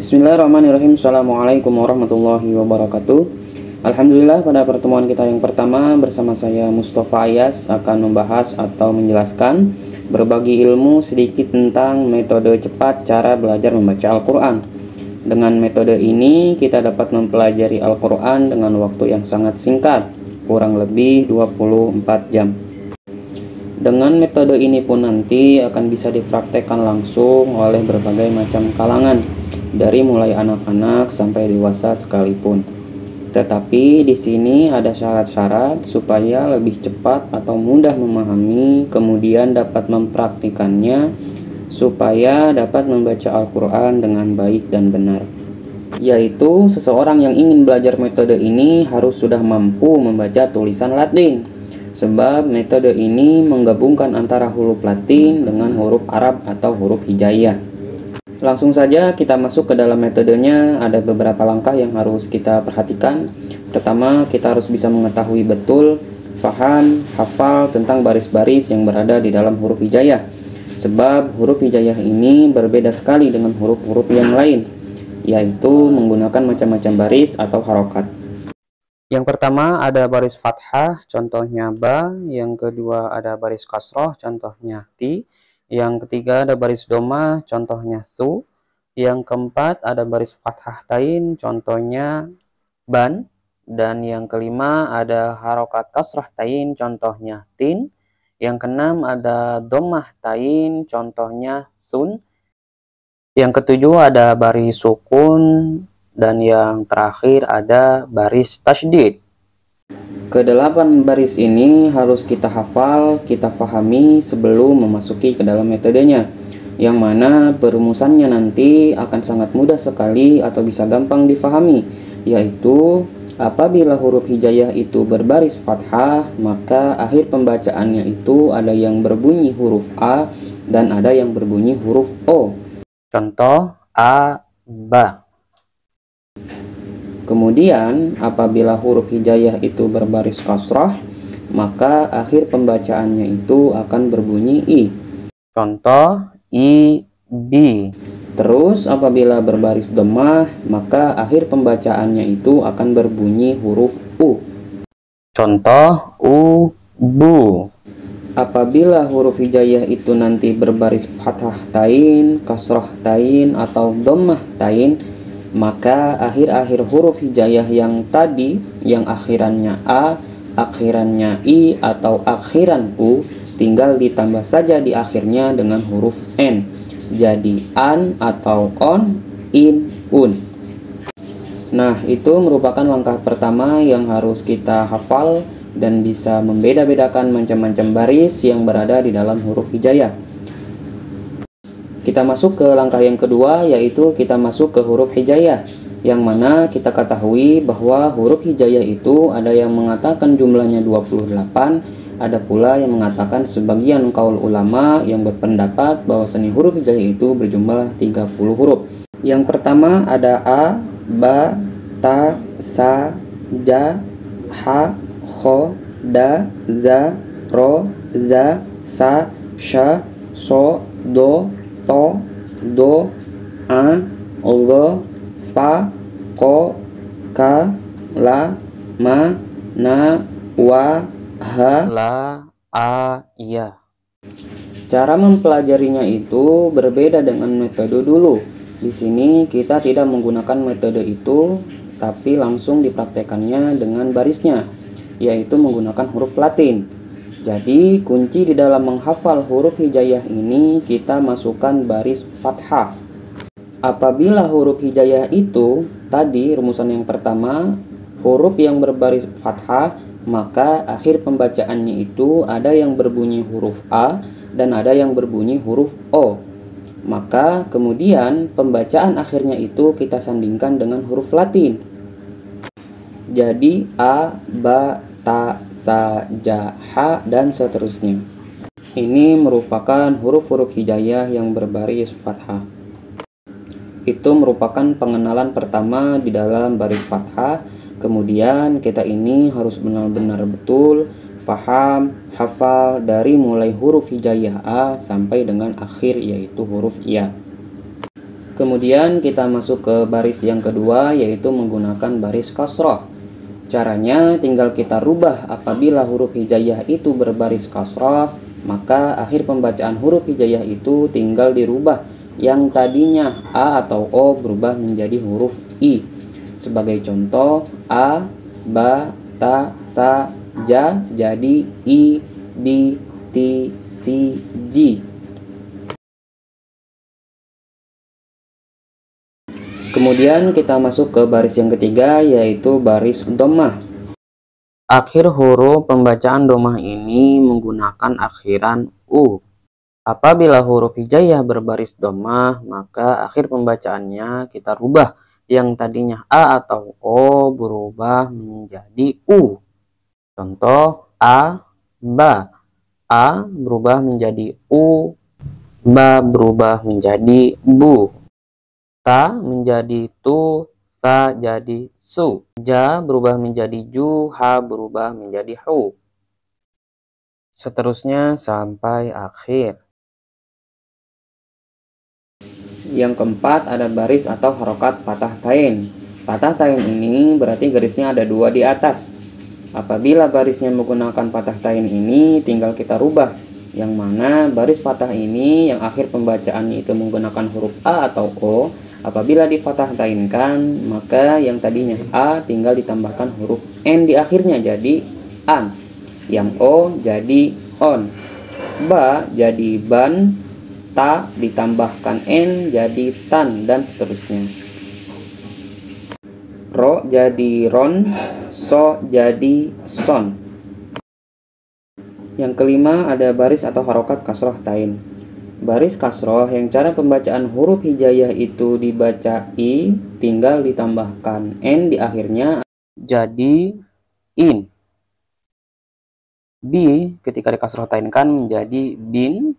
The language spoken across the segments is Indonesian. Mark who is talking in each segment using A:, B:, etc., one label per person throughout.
A: Bismillahirrahmanirrahim. Assalamualaikum warahmatullahi wabarakatuh. Alhamdulillah, pada pertemuan kita yang pertama bersama saya Mustafa Ayas akan membahas atau menjelaskan berbagi ilmu sedikit tentang metode cepat cara belajar membaca Al-Quran. Dengan metode ini kita dapat mempelajari Al-Quran dengan waktu yang sangat singkat, kurang lebih 24 jam. Dengan metode ini pun nanti akan bisa dipraktekkan langsung oleh berbagai macam kalangan, dari mulai anak-anak sampai dewasa sekalipun. Tetapi di sini ada syarat-syarat supaya lebih cepat atau mudah memahami, kemudian dapat mempraktikannya supaya dapat membaca Al-Quran dengan baik dan benar. Yaitu seseorang yang ingin belajar metode ini harus sudah mampu membaca tulisan Latin. Sebab metode ini menggabungkan antara huruf Latin dengan huruf Arab atau huruf hijaiyah. Langsung saja kita masuk ke dalam metodenya. Ada beberapa langkah yang harus kita perhatikan. Pertama, kita harus bisa mengetahui betul, faham, hafal tentang baris-baris yang berada di dalam huruf hijaiyah. Sebab huruf hijaiyah ini berbeda sekali dengan huruf-huruf yang lain, yaitu menggunakan macam-macam baris atau harokat. Yang pertama ada baris fathah, contohnya ba. Yang kedua ada baris kasroh, contohnya ti. Yang ketiga ada baris domah, contohnya su. Yang keempat ada baris fathah tain, contohnya ban. Dan yang kelima ada harokat kasrah tain, contohnya tin. Yang keenam ada domah tain, contohnya sun. Yang ketujuh ada baris sukun. Dan yang terakhir ada baris tasydid. Kedelapan baris ini harus kita hafal, kita fahami sebelum memasuki ke dalam metodenya, yang mana perumusannya nanti akan sangat mudah sekali atau bisa gampang difahami, yaitu apabila huruf hijaiyah itu berbaris fathah, maka akhir pembacaannya itu ada yang berbunyi huruf A dan ada yang berbunyi huruf O. Contoh A, ba. Kemudian apabila huruf hijaiyah itu berbaris kasrah, maka akhir pembacaannya itu akan berbunyi I. Contoh I, bi. Terus apabila berbaris domah, maka akhir pembacaannya itu akan berbunyi huruf U. Contoh U, bu. Apabila huruf hijaiyah itu nanti berbaris fathah tain, kasrah tain, atau domah tain, maka akhir-akhir huruf hijaiyah yang tadi, yang akhirannya A, akhirannya I, atau akhiran U, tinggal ditambah saja di akhirnya dengan huruf N. Jadi an atau on, in, un. Nah, itu merupakan langkah pertama yang harus kita hafal dan bisa membeda-bedakan macam-macam baris yang berada di dalam huruf hijaiyah. Kita masuk ke langkah yang kedua, yaitu kita masuk ke huruf hijaiyah, yang mana kita ketahui bahwa huruf hijaiyah itu ada yang mengatakan jumlahnya 28, ada pula yang mengatakan sebagian kaul ulama yang berpendapat bahwasanya huruf hijaiyah itu berjumlah 30 huruf. Yang pertama ada a, ba, ta, sa, ja, ha, kho, da, za, ro, za, sa, sha, so, do, to, do, a, lo, fa, ko, ka, la, ma, na, wa, ha, la, a, ya. Cara mempelajarinya itu berbeda dengan metode dulu. Di sini kita tidak menggunakan metode itu, tapi langsung dipraktekannya dengan barisnya, yaitu menggunakan huruf Latin. Jadi kunci di dalam menghafal huruf hijaiyah ini kita masukkan baris fathah. Apabila huruf hijaiyah itu tadi rumusan yang pertama, huruf yang berbaris fathah, maka akhir pembacaannya itu ada yang berbunyi huruf A dan ada yang berbunyi huruf O. Maka kemudian pembacaan akhirnya itu kita sandingkan dengan huruf Latin. Jadi a, ba, ta, sa, ja, ha, dan seterusnya. Ini merupakan huruf-huruf hijaiyah yang berbaris fathah. Itu merupakan pengenalan pertama di dalam baris fathah. Kemudian kita ini harus benar-benar betul faham, hafal dari mulai huruf hijaiyah A sampai dengan akhir, yaitu huruf Ya. Kemudian kita masuk ke baris yang kedua, yaitu menggunakan baris kasroh. Caranya tinggal kita rubah. Apabila huruf hijaiyah itu berbaris kasroh, maka akhir pembacaan huruf hijaiyah itu tinggal dirubah. Yang tadinya A atau O berubah menjadi huruf I. Sebagai contoh, A, Ba, Ta, Sa, Ja jadi I, Bi, Ti, Si, Ji. Kemudian kita masuk ke baris yang ketiga, yaitu baris dhammah. Akhir huruf pembacaan dhammah ini menggunakan akhiran U. Apabila huruf hijaiyah berbaris dhammah, maka akhir pembacaannya kita rubah. Yang tadinya A atau O berubah menjadi U. Contoh, A, Ba. A berubah menjadi U, Ba berubah menjadi Bu. Ta menjadi Tu, Sa jadi Su. Ja berubah menjadi Ju, Ha berubah menjadi Hu. Seterusnya sampai akhir. Yang keempat ada baris atau harokat patah tain. Patah tain ini berarti garisnya ada dua di atas. Apabila barisnya menggunakan patah tain ini, tinggal kita rubah. Yang mana baris patah ini yang akhir pembacaannya itu menggunakan huruf A atau O. Apabila difatah tainkan, maka yang tadinya A tinggal ditambahkan huruf N di akhirnya jadi An. Yang O jadi On. Ba jadi Ban. Ta ditambahkan N jadi Tan, dan seterusnya. Ro jadi Ron. So jadi Son. Yang kelima ada baris atau harokat kasroh tain. Baris kasroh yang cara pembacaan huruf hijaiyah itu dibaca I, tinggal ditambahkan N di akhirnya jadi In. B ketika dikasroh tainkan menjadi Bin.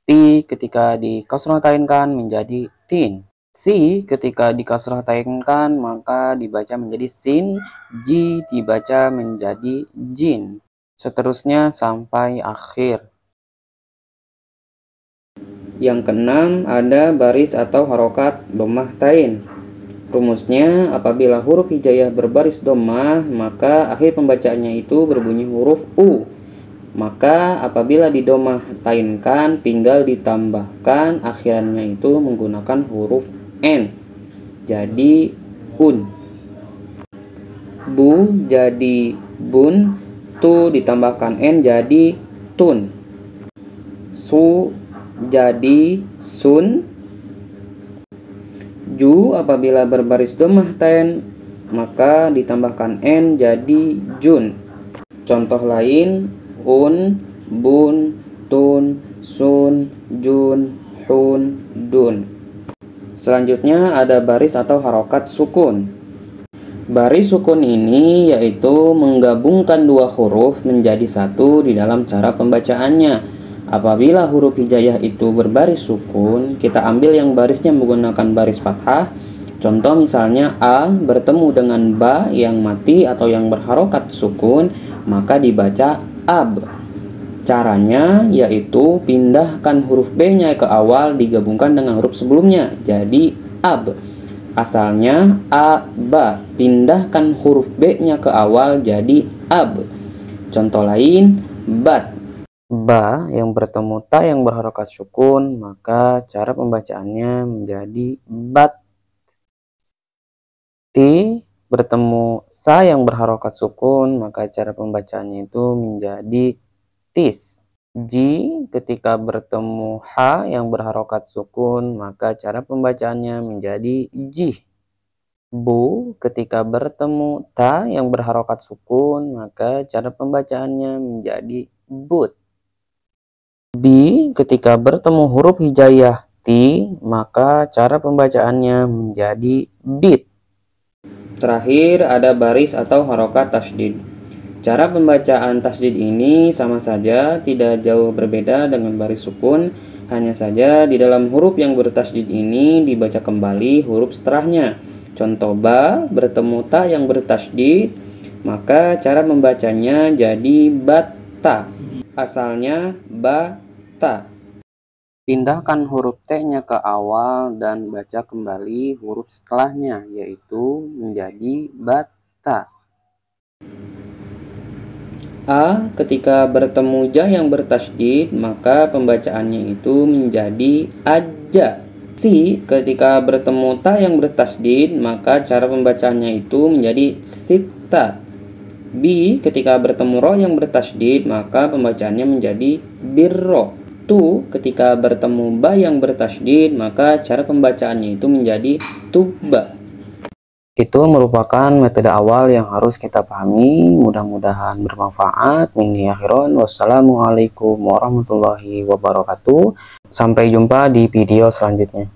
A: T ketika dikasroh tainkan menjadi Tin. C ketika dikasroh tainkan maka dibaca menjadi Sin. J dibaca menjadi Jin. Seterusnya sampai akhir. Yang keenam ada baris atau harokat dhammah tain. Rumusnya, apabila huruf hijaiyah berbaris dhammah, maka akhir pembacaannya itu berbunyi huruf U. Maka apabila di dhammah tainkan, tinggal ditambahkan akhirannya itu menggunakan huruf N. Jadi Un. Bu jadi Bun. Tu ditambahkan N jadi Tun. Su jadi Sun. Ju apabila berbaris dhammah tain maka ditambahkan N jadi Jun. Contoh lain, Un, Bun, Tun, Sun, Jun, Hun, Dun. Selanjutnya ada baris atau harokat sukun. Baris sukun ini yaitu menggabungkan dua huruf menjadi satu di dalam cara pembacaannya. Apabila huruf hijaiyah itu berbaris sukun, kita ambil yang barisnya menggunakan baris fathah. Contoh misalnya A bertemu dengan Ba yang mati atau yang berharokat sukun, maka dibaca Ab. Caranya yaitu pindahkan huruf B-nya ke awal digabungkan dengan huruf sebelumnya, jadi Ab. Asalnya A, Ba, pindahkan huruf B-nya ke awal jadi Ab. Contoh lain, Bat. Ba yang bertemu ta yang berharokat sukun, maka cara pembacaannya menjadi Bat. Ti bertemu sa yang berharokat sukun, maka cara pembacaannya itu menjadi Tis. Ji ketika bertemu ha yang berharokat sukun, maka cara pembacaannya menjadi Jih. Bu ketika bertemu ta yang berharokat sukun, maka cara pembacaannya menjadi But. Bi ketika bertemu huruf hijaiyah Ti, maka cara pembacaannya menjadi Bit. Terakhir ada baris atau harokat tasydid. Cara pembacaan tasydid ini sama saja, tidak jauh berbeda dengan baris sukun. Hanya saja di dalam huruf yang bertasydid ini dibaca kembali huruf setelahnya. Contoh Ba bertemu ta yang bertasydid, maka cara membacanya jadi Bata. Asalnya Bata. Pindahkan huruf T-nya ke awal dan baca kembali huruf setelahnya, yaitu menjadi bata. A ketika bertemu ja yang bertasydid, maka pembacaannya itu menjadi aja. C ketika bertemu ta yang bertasydid, maka cara pembacaannya itu menjadi sita. B ketika bertemu ro yang bertasydid, maka pembacaannya menjadi birro. Tu ketika bertemu ba yang bertasydid, maka cara pembacaannya itu menjadi tuba. Itu merupakan metode awal yang harus kita pahami. Mudah-mudahan bermanfaat. Minni akhiron. Wassalamualaikum warahmatullahi wabarakatuh. Sampai jumpa di video selanjutnya.